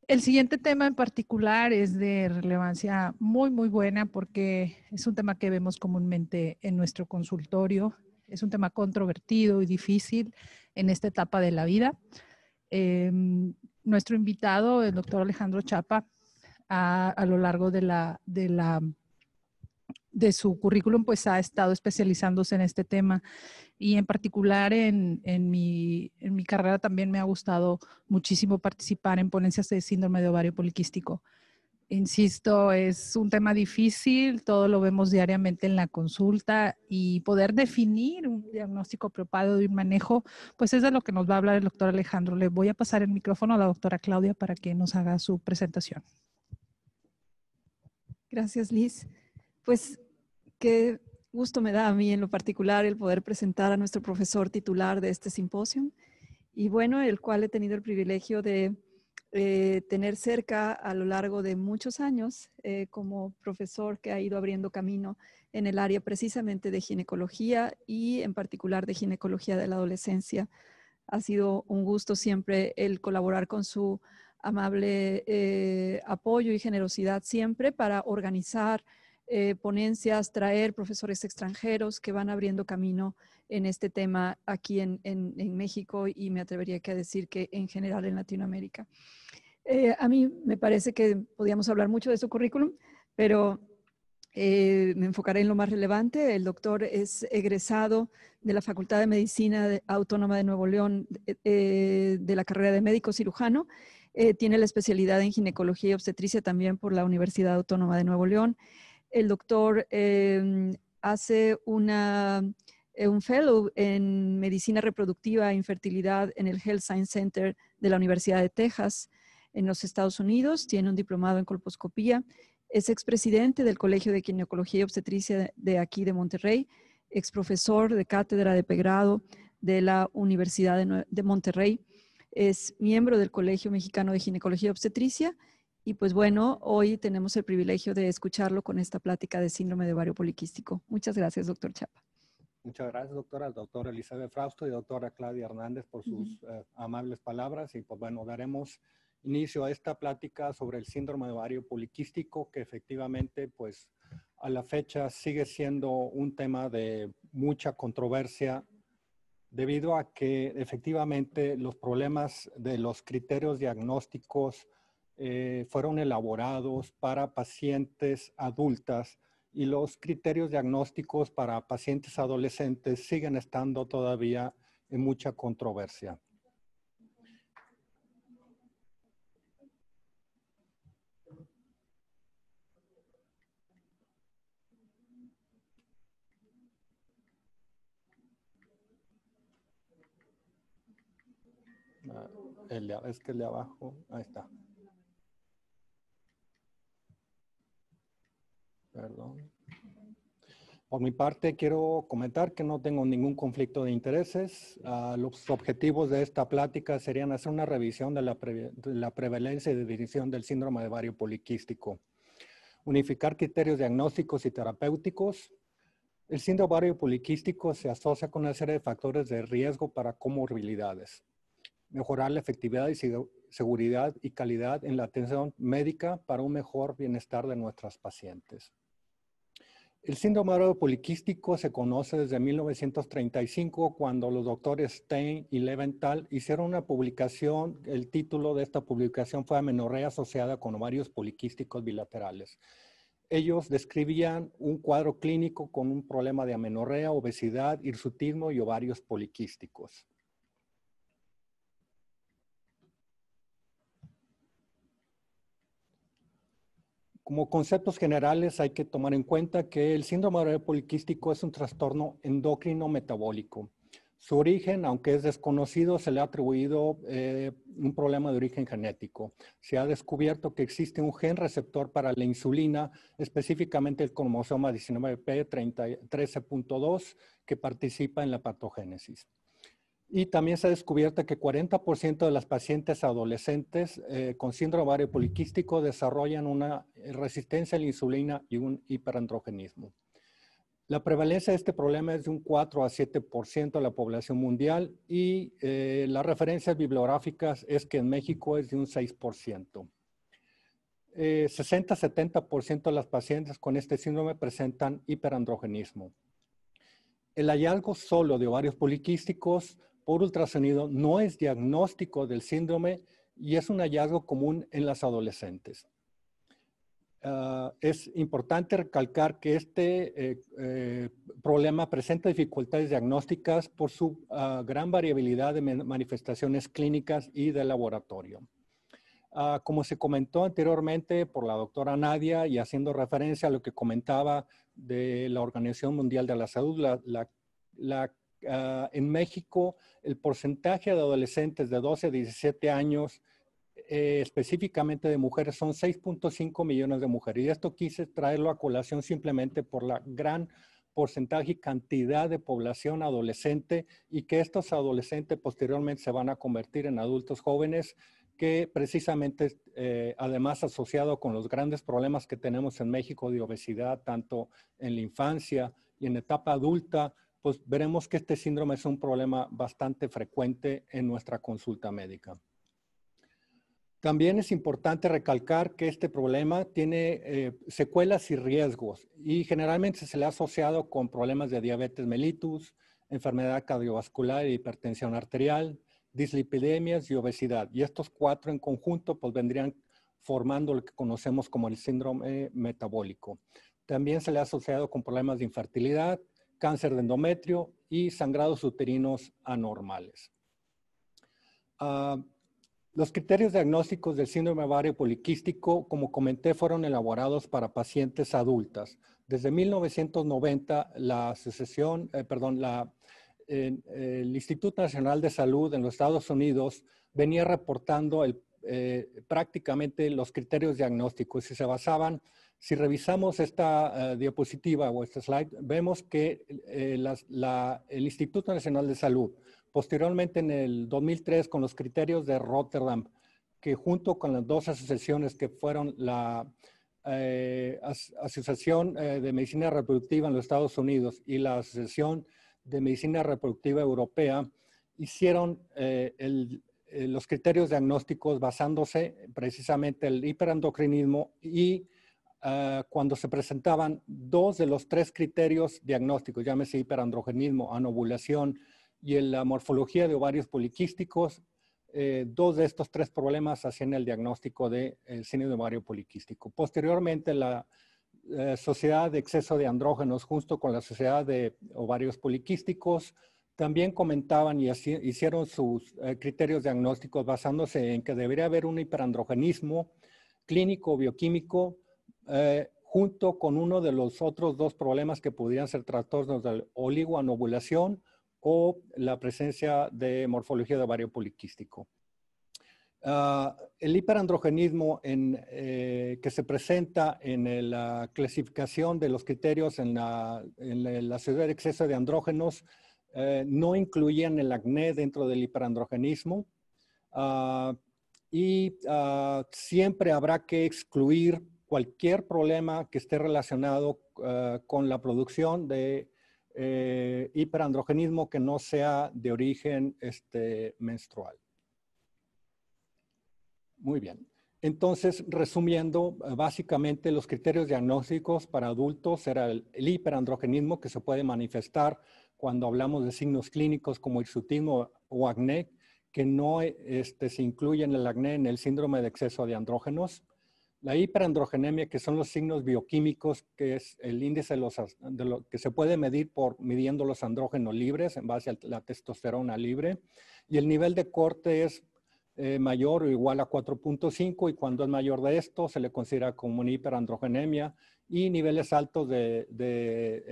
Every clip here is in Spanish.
El siguiente tema en particular es de relevancia muy, muy buena porque es un tema que vemos comúnmente en nuestro consultorio. Es un tema controvertido y difícil en esta etapa de la vida. Nuestro invitado, el doctor Alejandro Chapa, a lo largo de su currículum, pues ha estado especializándose en este tema y en particular en mi carrera también me ha gustado muchísimo participar en ponencias de síndrome de ovario poliquístico. Insisto, es un tema difícil, todo lo vemos diariamente en la consulta y poder definir un diagnóstico apropiado de un manejo, pues es de lo que nos va a hablar el doctor Alejandro. Le voy a pasar el micrófono a la doctora Claudia para que nos haga su presentación. Gracias, Liz. Pues qué gusto me da a mí en lo particular el poder presentar a nuestro profesor titular de este simposio y bueno, el cual he tenido el privilegio de tener cerca a lo largo de muchos años como profesor que ha ido abriendo camino en el área precisamente de ginecología y en particular de ginecología de la adolescencia. Ha sido un gusto siempre el colaborar con su amable apoyo y generosidad siempre para organizar ponencias, traer profesores extranjeros que van abriendo camino en este tema aquí en México y me atrevería a decir que en general en Latinoamérica. A mí me parece que podíamos hablar mucho de su currículum, pero me enfocaré en lo más relevante. El doctor es egresado de la Facultad de Medicina Autónoma de Nuevo León de la carrera de médico cirujano. Tiene la especialidad en ginecología y obstetricia también por la Universidad Autónoma de Nuevo León. El doctor hace un fellow en medicina reproductiva e infertilidad en el Health Science Center de la Universidad de Texas en los Estados Unidos. Tiene un diplomado en colposcopía. Es expresidente del Colegio de Ginecología y Obstetricia de aquí de Monterrey, exprofesor de cátedra de pregrado de la Universidad de Monterrey. Es miembro del Colegio Mexicano de Ginecología y Obstetricia. Y pues bueno, hoy tenemos el privilegio de escucharlo con esta plática de síndrome de ovario poliquístico. Muchas gracias, doctor Chapa. Muchas gracias, doctora Elizabeth Frausto y doctora Claudia Hernández por sus amables palabras. Y pues bueno, daremos inicio a esta plática sobre el síndrome de ovario poliquístico, que efectivamente pues a la fecha sigue siendo un tema de mucha controversia debido a que efectivamente los problemas de los criterios diagnósticos fueron elaborados para pacientes adultas y los criterios diagnósticos para pacientes adolescentes siguen estando todavía en mucha controversia. Es que el de abajo, ahí está. Perdón. Por mi parte, quiero comentar que no tengo ningún conflicto de intereses. Los objetivos de esta plática serían hacer una revisión de la prevalencia y definición del síndrome de ovario poliquístico, unificar criterios diagnósticos y terapéuticos. El síndrome de ovario poliquístico se asocia con una serie de factores de riesgo para comorbilidades, mejorar la efectividad y seguridad y calidad en la atención médica para un mejor bienestar de nuestras pacientes. El síndrome de ovario poliquístico se conoce desde 1935 cuando los doctores Stein y Leventhal hicieron una publicación. El título de esta publicación fue Amenorrea asociada con ovarios poliquísticos bilaterales. Ellos describían un cuadro clínico con un problema de amenorrea, obesidad, hirsutismo y ovarios poliquísticos. Como conceptos generales hay que tomar en cuenta que el síndrome de ovario poliquístico es un trastorno endocrino metabólico. Su origen, aunque es desconocido, se le ha atribuido un problema de origen genético. Se ha descubierto que existe un gen receptor para la insulina, específicamente el cromosoma 19p13.2, que participa en la patogénesis. Y también se ha descubierto que 40% de las pacientes adolescentes con síndrome ovario poliquístico desarrollan una resistencia a la insulina y un hiperandrogenismo. La prevalencia de este problema es de un 4 a 7% de la población mundial y las referencias bibliográficas es que en México es de un 6%. 60-70% de las pacientes con este síndrome presentan hiperandrogenismo. El hallazgo solo de ovarios poliquísticos por ultrasonido no es diagnóstico del síndrome y es un hallazgo común en las adolescentes. Es importante recalcar que este problema presenta dificultades diagnósticas por su gran variabilidad de manifestaciones clínicas y de laboratorio. Como se comentó anteriormente por la doctora Nadia y haciendo referencia a lo que comentaba de la Organización Mundial de la Salud, en México el porcentaje de adolescentes de 12 a 17 años, específicamente de mujeres, son 6.5 millones de mujeres. Y esto quise traerlo a colación simplemente por la gran porcentaje y cantidad de población adolescente y que estos adolescentes posteriormente se van a convertir en adultos jóvenes que precisamente, además asociado con los grandes problemas que tenemos en México de obesidad, tanto en la infancia y en la etapa adulta, pues veremos que este síndrome es un problema bastante frecuente en nuestra consulta médica. También es importante recalcar que este problema tiene secuelas y riesgos y generalmente se le ha asociado con problemas de diabetes mellitus, enfermedad cardiovascular e hipertensión arterial, dislipidemias y obesidad. Y estos cuatro en conjunto pues vendrían formando lo que conocemos como el síndrome metabólico. También se le ha asociado con problemas de infertilidad, cáncer de endometrio y sangrados uterinos anormales. Los criterios diagnósticos del síndrome ovario poliquístico, como comenté, fueron elaborados para pacientes adultas. Desde 1990, el Instituto Nacional de Salud en los Estados Unidos venía reportando prácticamente los criterios diagnósticos y se basaban, si revisamos esta diapositiva o este slide, vemos que el Instituto Nacional de Salud, posteriormente en el 2003 con los criterios de Rotterdam, que junto con las dos asociaciones que fueron la Asociación de Medicina Reproductiva en los Estados Unidos y la Asociación de Medicina Reproductiva Europea, hicieron los criterios diagnósticos basándose precisamente en el hiperendocrinismo y cuando se presentaban dos de los tres criterios diagnósticos, llámese hiperandrogenismo, anovulación y la morfología de ovarios poliquísticos, dos de estos tres problemas hacían el diagnóstico de síndrome de ovario poliquístico. Posteriormente, la Sociedad de Exceso de Andrógenos, junto con la Sociedad de Ovarios Poliquísticos, también comentaban y hicieron sus criterios diagnósticos basándose en que debería haber un hiperandrogenismo clínico bioquímico junto con uno de los otros dos problemas que podrían ser trastornos de oligoanovulación o la presencia de morfología de ovario poliquístico. El hiperandrogenismo que se presenta en la clasificación de los criterios en la Sociedad de Exceso de Andrógenos no incluían el acné dentro del hiperandrogenismo siempre habrá que excluir cualquier problema que esté relacionado con la producción de hiperandrogenismo que no sea de origen menstrual. Muy bien. Entonces, resumiendo, básicamente los criterios diagnósticos para adultos era el hiperandrogenismo que se puede manifestar cuando hablamos de signos clínicos como hirsutismo o acné, que no se incluye en el acné en el síndrome de exceso de andrógenos. La hiperandrogenemia, que son los signos bioquímicos, que es el índice de lo que se puede medir midiendo los andrógenos libres en base a la testosterona libre. Y el nivel de corte es mayor o igual a 4.5 y cuando es mayor de esto se le considera como una hiperandrogenemia y niveles altos de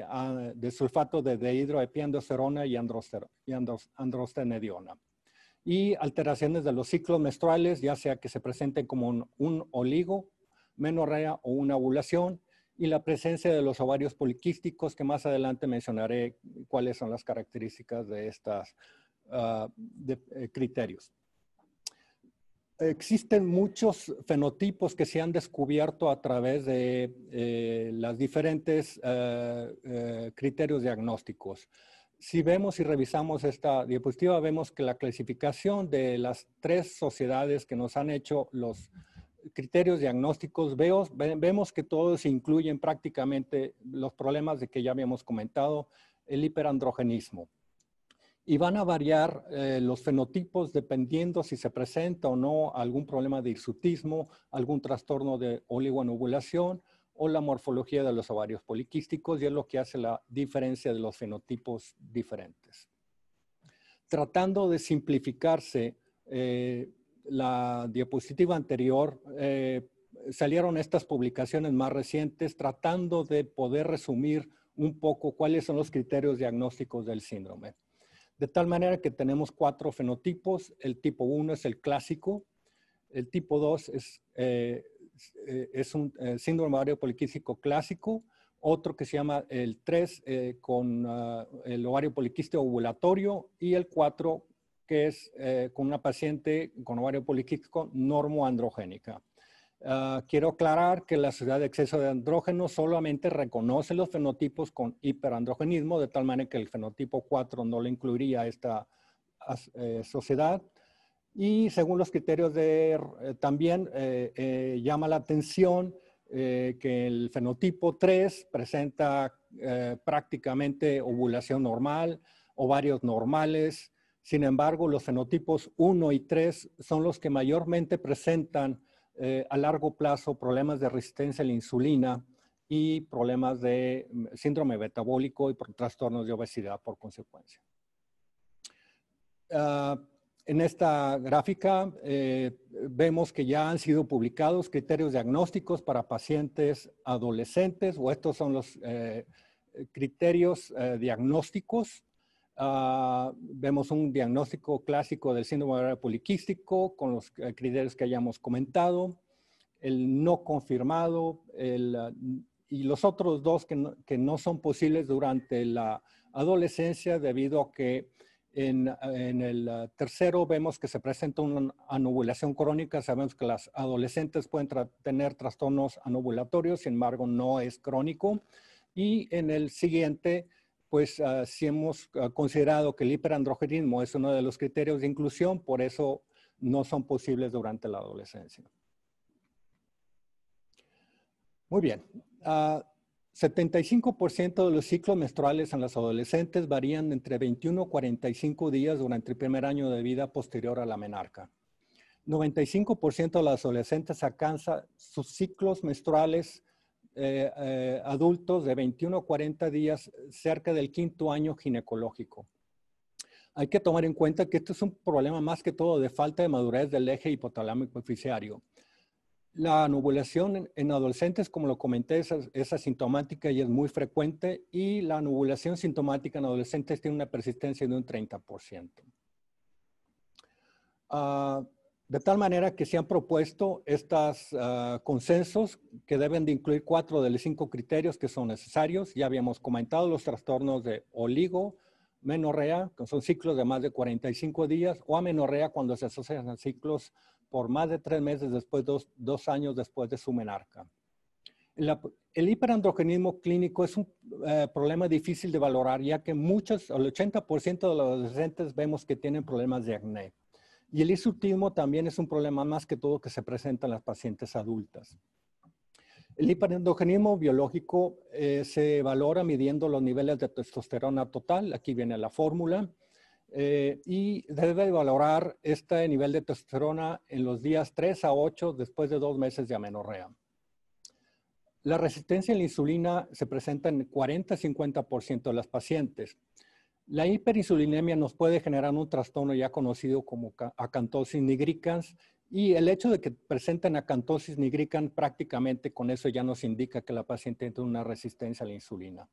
sulfato de dehidroepiandrosterona y androstenediona. Y alteraciones de los ciclos menstruales, ya sea que se presenten como un oligo, menorrea o una ovulación, y la presencia de los ovarios poliquísticos, que más adelante mencionaré cuáles son las características de estos criterios. Existen muchos fenotipos que se han descubierto a través de los diferentes criterios diagnósticos. Si vemos y revisamos esta diapositiva, vemos que la clasificación de las tres sociedades que nos han hecho criterios diagnósticos, vemos que todos incluyen prácticamente los problemas de que ya habíamos comentado, el hiperandrogenismo. Y van a variar los fenotipos dependiendo si se presenta o no algún problema de hirsutismo, algún trastorno de oligoanovulación o la morfología de los ovarios poliquísticos, y es lo que hace la diferencia de los fenotipos diferentes. Tratando de simplificarse la diapositiva anterior, salieron estas publicaciones más recientes tratando de poder resumir un poco cuáles son los criterios diagnósticos del síndrome. De tal manera que tenemos 4 fenotipos. El tipo 1 es el clásico. El tipo 2 es un síndrome ovario poliquístico clásico. Otro que se llama el 3 con el ovario poliquístico ovulatorio. Y el 4 que es con una paciente con ovario poliquístico normoandrogénica. Quiero aclarar que la Sociedad de Exceso de Andrógeno solamente reconoce los fenotipos con hiperandrogenismo, de tal manera que el fenotipo 4 no lo incluiría a esta sociedad. Y según los criterios también llama la atención que el fenotipo 3 presenta prácticamente ovulación normal, ovarios normales. Sin embargo, los fenotipos 1 y 3 son los que mayormente presentan a largo plazo problemas de resistencia a la insulina y problemas de síndrome metabólico y trastornos de obesidad por consecuencia. En esta gráfica vemos que ya han sido publicados criterios diagnósticos para pacientes adolescentes, o estos son los criterios diagnósticos. Vemos un diagnóstico clásico del síndrome ovario poliquístico con los criterios que hayamos comentado, el no confirmado y los otros dos que no son posibles durante la adolescencia debido a que en el tercero vemos que se presenta una anovulación crónica. Sabemos que las adolescentes pueden tener trastornos anovulatorios, sin embargo no es crónico. Y en el siguiente, pues si hemos considerado que el hiperandrogenismo es uno de los criterios de inclusión, por eso no son posibles durante la adolescencia. Muy bien. 75% de los ciclos menstruales en las adolescentes varían entre 21 y 45 días durante el primer año de vida posterior a la menarca. 95% de las adolescentes alcanzan sus ciclos menstruales adultos de 21 a 40 días cerca del 5º año ginecológico. Hay que tomar en cuenta que esto es un problema más que todo de falta de madurez del eje hipotalámico epificiario. La anovulación en adolescentes, como lo comenté, es asintomática y es muy frecuente, y la anovulación sintomática en adolescentes tiene una persistencia de un 30%. De tal manera que se han propuesto estos consensos que deben de incluir 4 de los 5 criterios que son necesarios. Ya habíamos comentado los trastornos de oligomenorrea, que son ciclos de más de 45 días, o amenorrea cuando se asocian a ciclos por más de 3 meses después, 2 años después de su menarca. El hiperandrogenismo clínico es un problema difícil de valorar, ya que el 80% de los adolescentes vemos que tienen problemas de acné. Y el hirsutismo también es un problema más que todo que se presenta en las pacientes adultas. El hiperandrogenismo biológico se valora midiendo los niveles de testosterona total. Aquí viene la fórmula. Y debe valorar este nivel de testosterona en los días 3 a 8 después de 2 meses de amenorrea. La resistencia a la insulina se presenta en 40-50% de las pacientes. La hiperinsulinemia nos puede generar un trastorno ya conocido como acantosis nigricans, y el hecho de que presenten acantosis nigricans prácticamente con eso ya nos indica que la paciente tiene una resistencia a la insulina.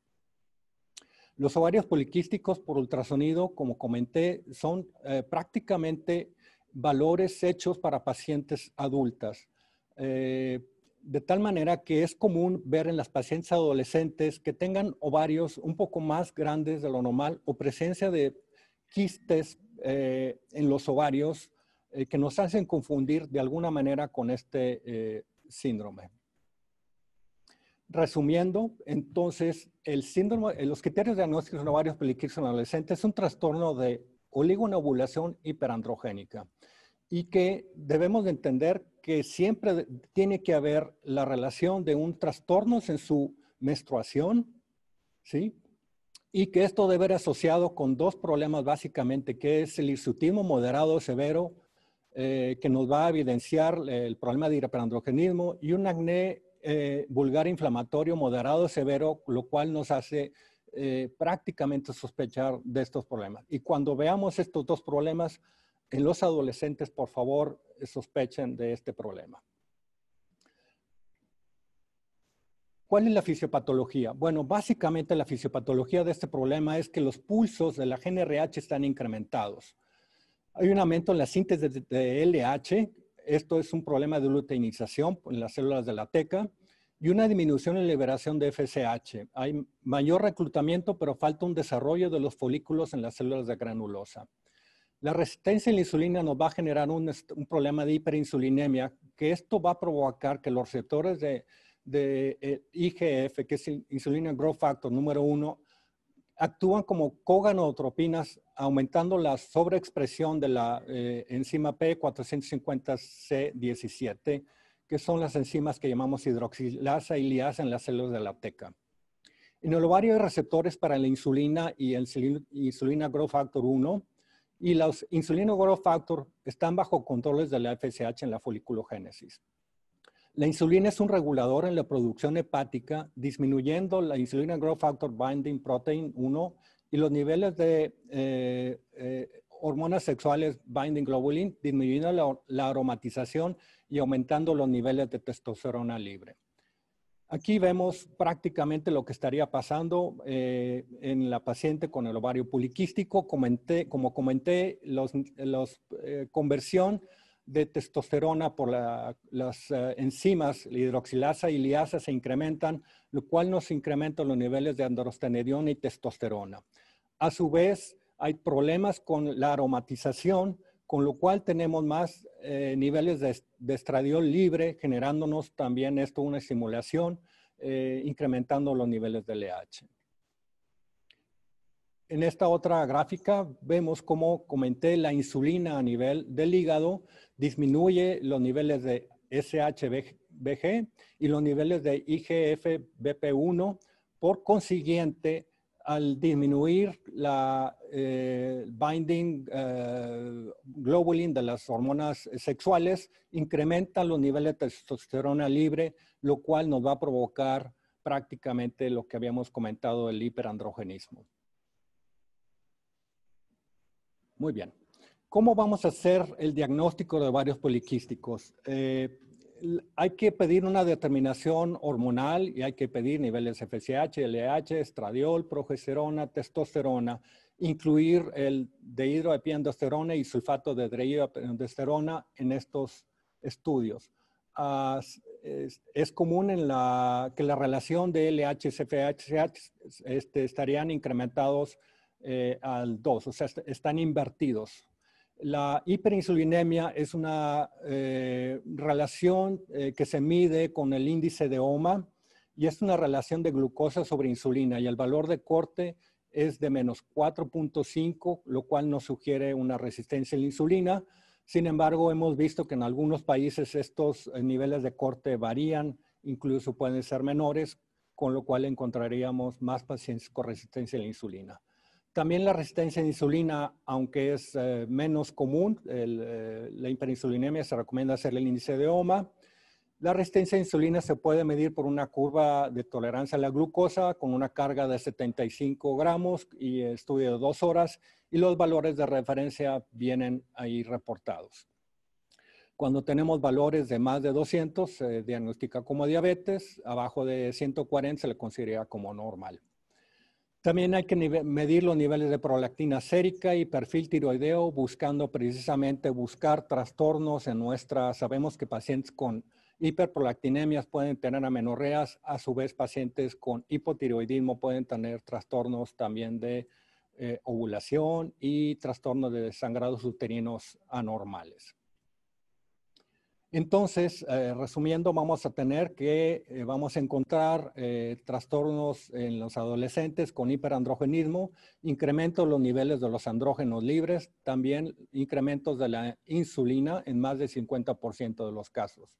Los ovarios poliquísticos por ultrasonido, como comenté, son prácticamente valores hechos para pacientes adultas. De tal manera que es común ver en las pacientes adolescentes que tengan ovarios un poco más grandes de lo normal o presencia de quistes en los ovarios que nos hacen confundir de alguna manera con este síndrome. Resumiendo, entonces, los criterios diagnósticos en ovarios poliquísticos en adolescentes es un trastorno de oligoanovulación hiperandrogénica, y que debemos de entender que siempre tiene que haber la relación de un trastorno en su menstruación, ¿sí? Y que esto debe ir asociado con dos problemas básicamente, que es el hirsutismo moderado o severo, que nos va a evidenciar el problema de hiperandrogenismo, y un acné vulgar inflamatorio moderado o severo, lo cual nos hace prácticamente sospechar de estos problemas. Y cuando veamos estos dos problemas en los adolescentes, por favor, sospechen de este problema. ¿Cuál es la fisiopatología? Bueno, básicamente la fisiopatología de este problema es que los pulsos de la GnRH están incrementados. Hay un aumento en la síntesis de LH, esto es un problema de luteinización en las células de la teca, y una disminución en la liberación de FSH. Hay mayor reclutamiento, pero falta un desarrollo de los folículos en las células de granulosa. La resistencia a la insulina nos va a generar un problema de hiperinsulinemia, que esto va a provocar que los receptores de IGF, que es Insulina Growth Factor número 1, actúan como cogonadotropinas, aumentando la sobreexpresión de la enzima P450C17, que son las enzimas que llamamos hidroxilasa y liasa en las células de la teca. En el ovario hay receptores para la insulina y el Insulina Growth Factor 1, y los Insulina Growth Factor están bajo controles de la FSH en la foliculogénesis. La insulina es un regulador en la producción hepática, disminuyendo la Insulina Growth Factor Binding Protein 1 y los niveles de hormonas sexuales Binding Globulin, disminuyendo la aromatización y aumentando los niveles de testosterona libre. Aquí vemos prácticamente lo que estaría pasando en la paciente con el ovario poliquístico. Como comenté, conversión de testosterona por las enzimas, la hidroxilasa y liasa se incrementan, lo cual nos incrementa los niveles de androstenediona y testosterona. A su vez, hay problemas con la aromatización, con lo cual tenemos más niveles de estradiol libre, generándonos también esto una estimulación, incrementando los niveles de LH. En esta otra gráfica vemos cómo comenté la insulina a nivel del hígado disminuye los niveles de SHBG y los niveles de IGF-BP1. Por consiguiente, al disminuir la binding globulin de las hormonas sexuales, incrementan los niveles de testosterona libre, lo cual nos va a provocar prácticamente lo que habíamos comentado, el hiperandrogenismo. Muy bien. ¿Cómo vamos a hacer el diagnóstico de ovarios poliquísticos? Hay que pedir una determinación hormonal y hay que pedir niveles FSH, LH, estradiol, progesterona, testosterona, incluir el dehidroepiandrosterona y sulfato de dehidroepiandrosterona en estos estudios. Es común que la relación de LH y FSH estarían incrementados al 2, o sea, están invertidos. La hiperinsulinemia es una relación que se mide con el índice de OMA y es una relación de glucosa sobre insulina y el valor de corte es de menos 4.5, lo cual nos sugiere una resistencia a la insulina. Sin embargo, hemos visto que en algunos países estos niveles de corte varían, incluso pueden ser menores, con lo cual encontraríamos más pacientes con resistencia a la insulina. También la resistencia a la insulina, aunque es menos común, la hiperinsulinemia se recomienda hacer el índice de OMA. La resistencia a la insulina se puede medir por una curva de tolerancia a la glucosa con una carga de 75 gramos y estudio de 2 horas y los valores de referencia vienen ahí reportados. Cuando tenemos valores de más de 200 se diagnostica como diabetes, abajo de 140 se le considera como normal. También hay que medir los niveles de prolactina sérica y perfil tiroideo, buscando precisamente buscar trastornos en sabemos que pacientes con hiperprolactinemias pueden tener amenorreas, a su vez pacientes con hipotiroidismo pueden tener trastornos también de ovulación y trastornos de sangrados uterinos anormales. Entonces, resumiendo, vamos a tener que, vamos a encontrar trastornos en los adolescentes con hiperandrogenismo, incremento de los niveles de los andrógenos libres, también incrementos de la insulina en más del 50% de los casos.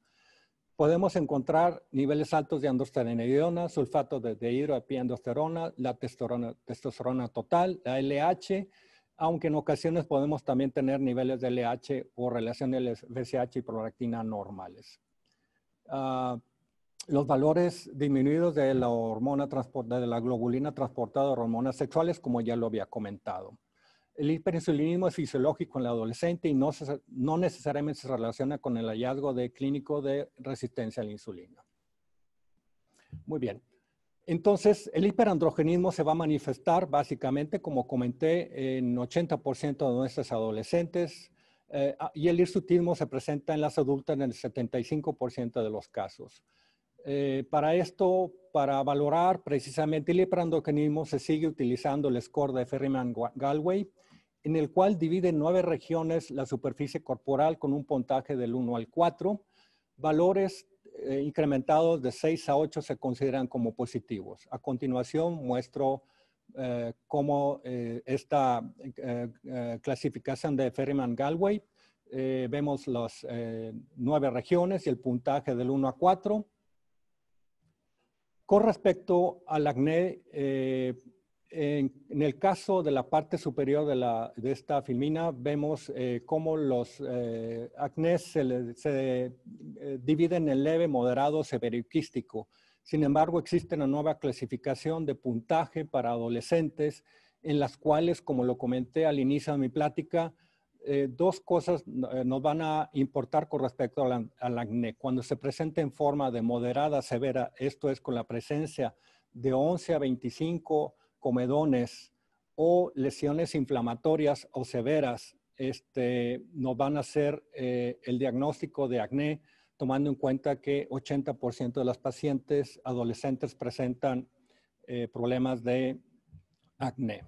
Podemos encontrar niveles altos de androstenediona, sulfato de dihidroepiandrosterona, la testosterona total, la LH, aunque en ocasiones podemos también tener niveles de LH o relaciones FSH y prolactina normales. Los valores disminuidos de la hormona de la globulina transportada de hormonas sexuales, como ya lo había comentado. El hiperinsulinismo es fisiológico en el adolescente y no necesariamente se relaciona con el hallazgo clínico de resistencia a la insulina. Muy bien. Entonces, el hiperandrogenismo se va a manifestar básicamente, como comenté, en 80% de nuestros adolescentes y el hirsutismo se presenta en las adultas en el 75% de los casos. Para esto, para valorar precisamente el hiperandrogenismo, se sigue utilizando el score de Ferriman-Gallwey, en el cual divide en 9 regiones la superficie corporal con un puntaje del 1 al 4. Valores incrementados de 6 a 8 se consideran como positivos. A continuación muestro cómo esta clasificación de Ferriman-Gallwey, vemos las 9 regiones y el puntaje del 1 a 4. Con respecto al acné, en el caso de la parte superior de esta filmina, vemos cómo los acnés se dividen en leve, moderado, severo y quístico. Sin embargo, existe una nueva clasificación de puntaje para adolescentes en las cuales, como lo comenté al inicio de mi plática, dos cosas nos van a importar con respecto al acné. Cuando se presenta en forma de moderada, severa, esto es con la presencia de 11 a 25 comedones o lesiones inflamatorias o severas, nos van a hacer el diagnóstico de acné, tomando en cuenta que 80% de las pacientes adolescentes presentan problemas de acné.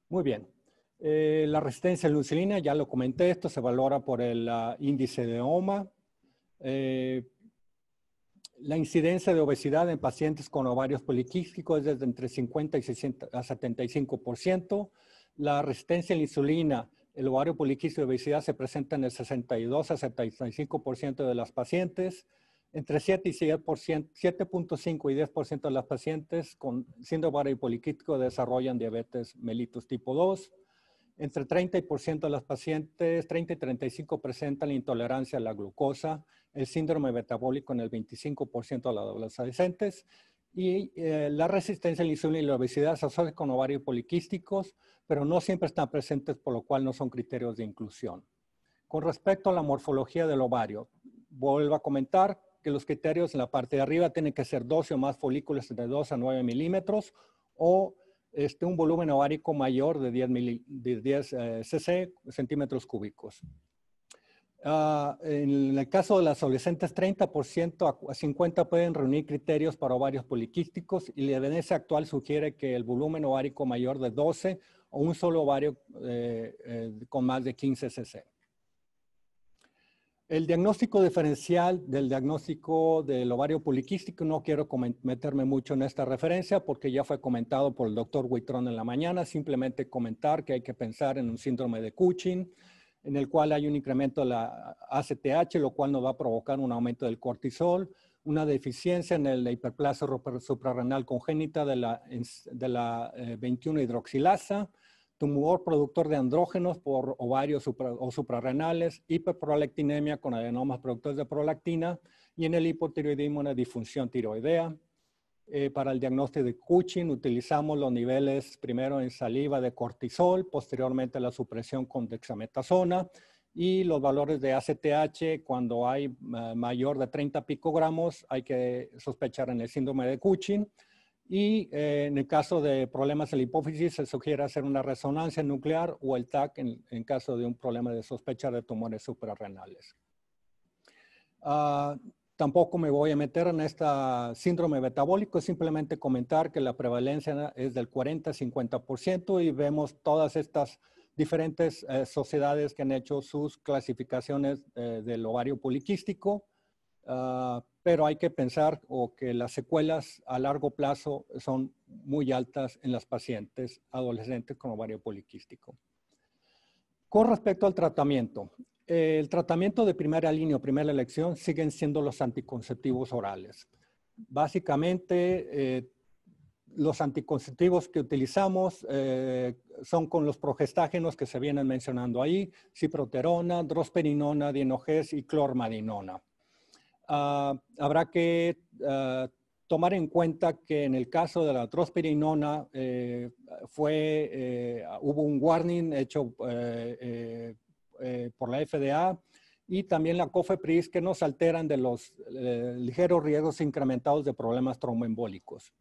Muy bien. La resistencia a la insulina, ya lo comenté, esto se valora por el índice de OMA. La incidencia de obesidad en pacientes con ovarios poliquísticos es desde entre 50 y 75%. La resistencia a la insulina, el ovario poliquístico de obesidad se presenta en el 62 a 75% de las pacientes. Entre 7.5 y 10% de las pacientes con síndrome ovario poliquístico desarrollan diabetes mellitus tipo 2. Entre 30% de las pacientes, 30 y 35 presentan la intolerancia a la glucosa, el síndrome metabólico en el 25% de los adolescentes y la resistencia a la insulina y la obesidad se asocia con ovarios poliquísticos, pero no siempre están presentes, por lo cual no son criterios de inclusión. Con respecto a la morfología del ovario, vuelvo a comentar que los criterios en la parte de arriba tienen que ser 12 o más folículos de 2 a 9 milímetros o un volumen ovárico mayor de 10 centímetros cúbicos. En el caso de las adolescentes, 30% a 50% pueden reunir criterios para ovarios poliquísticos y la evidencia actual sugiere que el volumen ovárico mayor de 12 o un solo ovario con más de 15 cc. El diagnóstico diferencial del diagnóstico del ovario poliquístico, no quiero meterme mucho en esta referencia porque ya fue comentado por el doctor Huitrón en la mañana, simplemente comentar que hay que pensar en un síndrome de Cushing, en el cual hay un incremento de la ACTH, lo cual nos va a provocar un aumento del cortisol, una deficiencia en la hiperplasia suprarrenal congénita de la 21-hidroxilasa, tumor productor de andrógenos por ovarios o suprarrenales, hiperprolactinemia con adenomas productores de prolactina y en el hipotiroidismo una disfunción tiroidea. Para el diagnóstico de Cushing utilizamos los niveles primero en saliva de cortisol, posteriormente la supresión con dexametasona y los valores de ACTH cuando hay mayor de 30 picogramos hay que sospechar en el síndrome de Cushing. Y en el caso de problemas en la hipófisis se sugiere hacer una resonancia nuclear o el TAC en caso de un problema de sospecha de tumores suprarrenales. Tampoco me voy a meter en este síndrome metabólico, simplemente comentar que la prevalencia es del 40-50% y vemos todas estas diferentes sociedades que han hecho sus clasificaciones del ovario poliquístico, pero hay que pensar que las secuelas a largo plazo son muy altas en las pacientes adolescentes con ovario poliquístico. Con respecto al tratamiento, el tratamiento de primera línea o primera elección siguen siendo los anticonceptivos orales. Básicamente, los anticonceptivos que utilizamos son con los progestágenos que se vienen mencionando ahí, ciproterona, drosperinona, dienogés y clormadinona. Habrá que tomar en cuenta que en el caso de la drosperinona hubo un warning hecho por la FDA y también la COFEPRIS que nos alteran de los ligeros riesgos incrementados de problemas tromboembólicos.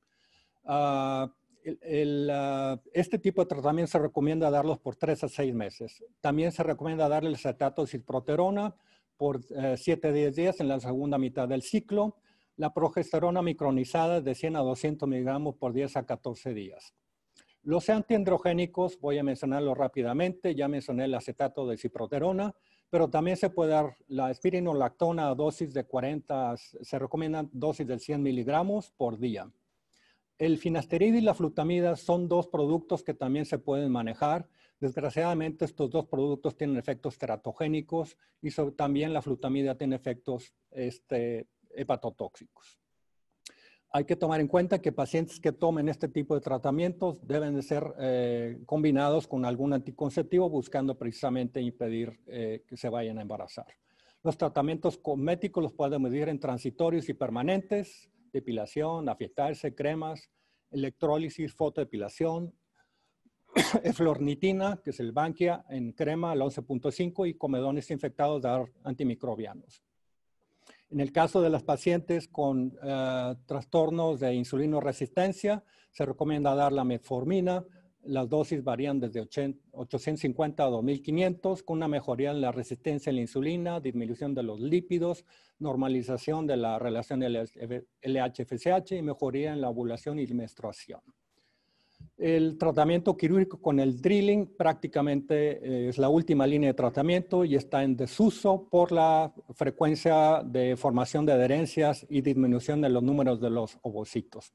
Este tipo de tratamiento se recomienda darlos por 3 a 6 meses. También se recomienda darle el acetato de ciproterona por 7 a 10 días en la segunda mitad del ciclo. La progesterona micronizada de 100 a 200 miligramos por 10 a 14 días. Los antiandrogénicos, voy a mencionarlo rápidamente, ya mencioné el acetato de ciproterona, pero también se puede dar la espironolactona a dosis de 40, se recomiendan dosis de 100 miligramos por día. El finasterida y la flutamida son 2 productos que también se pueden manejar. Desgraciadamente, estos 2 productos tienen efectos teratogénicos y también la flutamida tiene efectos hepatotóxicos. Hay que tomar en cuenta que pacientes que tomen este tipo de tratamientos deben de ser combinados con algún anticonceptivo buscando precisamente impedir que se vayan a embarazar. Los tratamientos cosméticos los podemos dividir en transitorios y permanentes, depilación, afeitarse, cremas, electrólisis, fotodepilación, eflornitina, que es el Bankia en crema al 11.5 y comedones infectados de antimicrobianos. En el caso de las pacientes con trastornos de insulinoresistencia, se recomienda dar la metformina. Las dosis varían desde 850 a 2500, con una mejoría en la resistencia a la insulina, disminución de los lípidos, normalización de la relación LH-FSH y mejoría en la ovulación y menstruación. El tratamiento quirúrgico con el drilling prácticamente es la última línea de tratamiento y está en desuso por la frecuencia de formación de adherencias y disminución de los números de los ovocitos.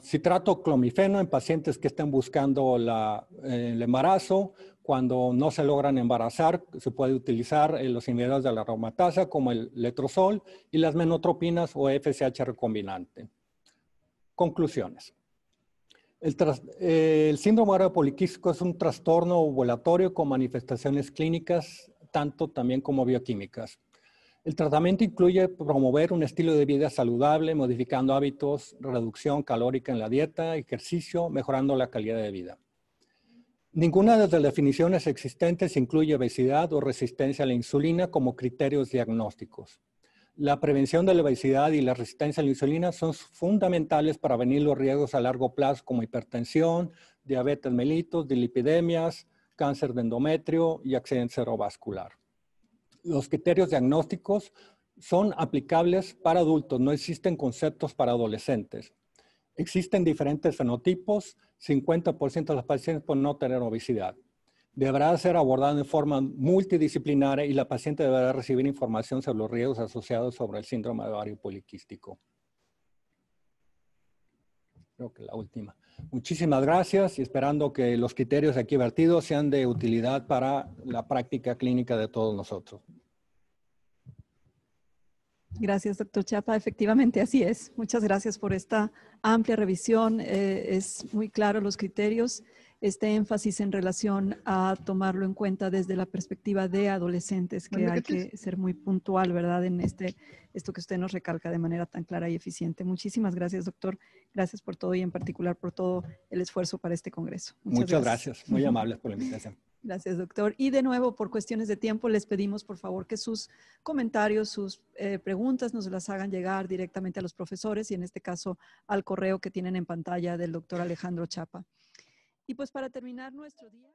Citrato clomifeno en pacientes que estén buscando el embarazo. Cuando no se logran embarazar, se puede utilizar los inhibidores de la aromatasa como el letrozol y las menotropinas o FSH recombinante. Conclusiones. El síndrome ovario poliquístico es un trastorno ovulatorio con manifestaciones clínicas, tanto también como bioquímicas. El tratamiento incluye promover un estilo de vida saludable, modificando hábitos, reducción calórica en la dieta, ejercicio, mejorando la calidad de vida. Ninguna de las definiciones existentes incluye obesidad o resistencia a la insulina como criterios diagnósticos. La prevención de la obesidad y la resistencia a la insulina son fundamentales para prevenir los riesgos a largo plazo como hipertensión, diabetes mellitus, dislipidemias, cáncer de endometrio y accidente cerebrovascular. Los criterios diagnósticos son aplicables para adultos, no existen conceptos para adolescentes. Existen diferentes fenotipos, 50% de los pacientes pueden no tener obesidad. Deberá ser abordado de forma multidisciplinaria y la paciente deberá recibir información sobre los riesgos asociados sobre el síndrome de ovario poliquístico. Creo que la última. Muchísimas gracias y esperando que los criterios aquí vertidos sean de utilidad para la práctica clínica de todos nosotros. Gracias, doctor Chapa. Efectivamente, así es. Muchas gracias por esta amplia revisión. Es muy claro los criterios. Este énfasis en relación a tomarlo en cuenta desde la perspectiva de adolescentes, que hay que ser muy puntual, ¿verdad? En esto que usted nos recalca de manera tan clara y eficiente. Muchísimas gracias, doctor. Gracias por todo y en particular por todo el esfuerzo para este congreso. Muchas gracias. Muy amables por la invitación. Gracias, doctor. Y de nuevo, por cuestiones de tiempo, les pedimos, por favor, que sus comentarios, sus preguntas nos las hagan llegar directamente a los profesores y en este caso al correo que tienen en pantalla del doctor Alejandro Chapa. Y pues para terminar nuestro día...